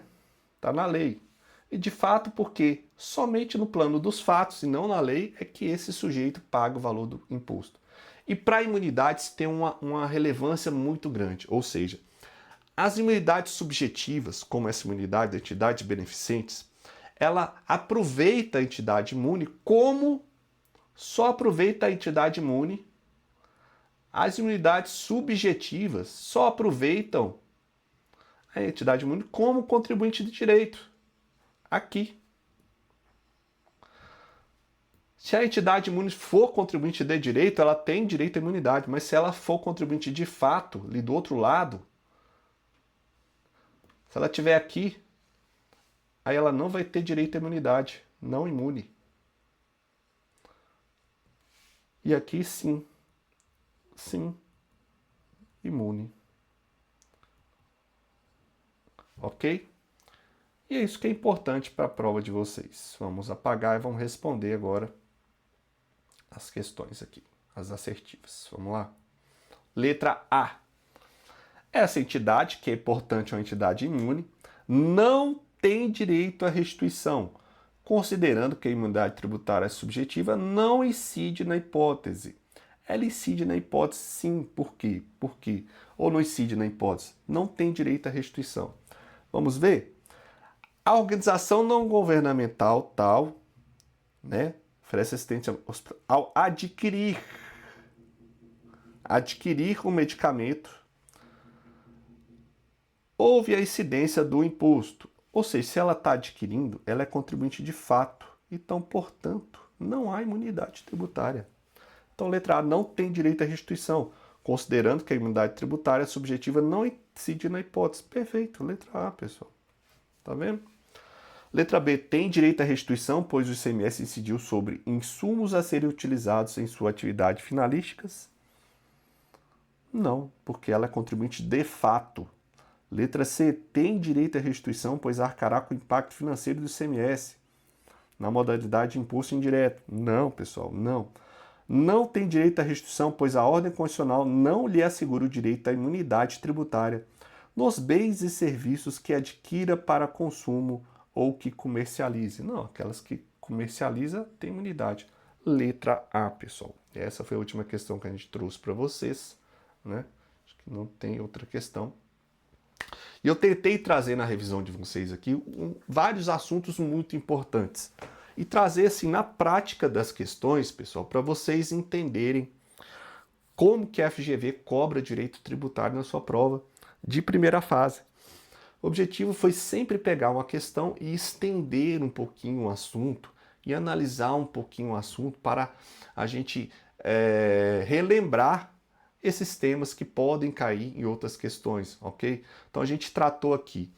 Speaker 1: Está na lei. E de fato porque somente no plano dos fatos e não na lei é que esse sujeito paga o valor do imposto. E para imunidades tem uma relevância muito grande, ou seja, as imunidades subjetivas, como essa imunidade da entidade beneficentes, ela aproveita a entidade imune como só aproveita a entidade imune. As imunidades subjetivas só aproveitam a entidade imune como contribuinte de direito. Aqui. Se a entidade imune for contribuinte de direito, ela tem direito à imunidade, mas se ela for contribuinte de fato, ali do outro lado, se ela estiver aqui, aí ela não vai ter direito à imunidade, não imune. E aqui sim, imune. Ok? E é isso que é importante para a prova de vocês. Vamos apagar e vamos responder agora as questões aqui, as assertivas. Vamos lá? Letra A. Essa entidade, que é importante, é uma entidade imune, não tem direito à restituição, considerando que a imunidade tributária subjetiva não incide na hipótese. Ela incide na hipótese sim. Por quê? Por quê? Ou não incide na hipótese? Não tem direito à restituição. Vamos ver? A organização não governamental tal, né, oferece assistência ao adquirir o medicamento, houve a incidência do imposto. Ou seja, se ela está adquirindo, ela é contribuinte de fato. Então, portanto, não há imunidade tributária. Então, letra A, não tem direito à restituição, considerando que a imunidade tributária subjetiva não incide na hipótese. Perfeito, letra A, pessoal. Tá vendo? Letra B, tem direito à restituição, pois o ICMS incidiu sobre insumos a serem utilizados em sua atividade finalísticas? Não, porque ela é contribuinte de fato. Letra C, tem direito à restituição, pois arcará com o impacto financeiro do ICMS, na modalidade de imposto indireto. Não, pessoal, não. Não tem direito à restituição, pois a ordem constitucional não lhe assegura o direito à imunidade tributária nos bens e serviços que adquira para consumo ou que comercialize. Não, aquelas que comercializa têm imunidade. Letra A, pessoal. Essa foi a última questão que a gente trouxe para vocês, né? Acho que não tem outra questão. E eu tentei trazer na revisão de vocês aqui vários assuntos muito importantes. E trazer assim na prática das questões, pessoal, para vocês entenderem como que a FGV cobra direito tributário na sua prova de primeira fase. O objetivo foi sempre pegar uma questão e estender um pouquinho o assunto e analisar um pouquinho o assunto para a gente relembrar esses temas que podem cair em outras questões, ok? Então a gente tratou aqui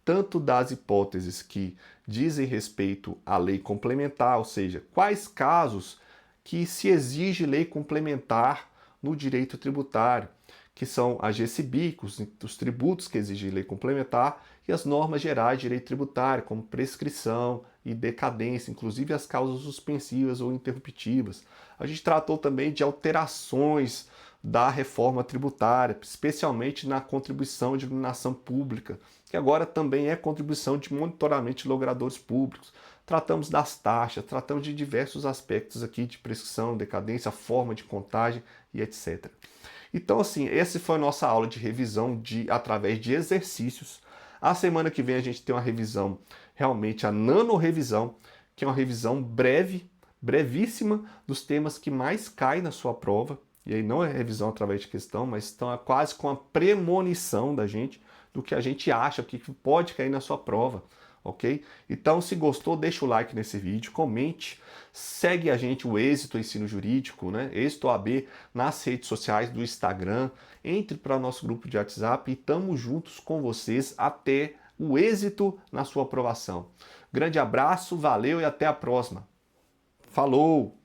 Speaker 1: tanto das hipóteses que dizem respeito à lei complementar, ou seja, quais casos que se exige lei complementar no direito tributário, que são a GCBIC, os tributos que exigem lei complementar, e as normas gerais de direito tributário, como prescrição e decadência, inclusive as causas suspensivas ou interruptivas. A gente tratou também de alterações da reforma tributária, especialmente na contribuição de iluminação pública, que agora também é contribuição de monitoramento de logradores públicos. Tratamos das taxas, tratamos de diversos aspectos aqui de prescrição, decadência, forma de contagem e etc. Então, assim, essa foi a nossa aula de revisão através de exercícios. A semana que vem a gente tem uma revisão, realmente a nano-revisão, que é uma revisão breve, brevíssima, dos temas que mais caem na sua prova. E aí não é revisão através de questão, mas estão quase com a premonição da gente, do que a gente acha, o que pode cair na sua prova, ok? Então, se gostou, deixa o like nesse vídeo, comente, segue a gente, o Êxito Ensino Jurídico, né? Êxito OAB, nas redes sociais do Instagram, entre para o nosso grupo de WhatsApp e estamos juntos com vocês até o êxito na sua aprovação. Grande abraço, valeu e até a próxima. Falou!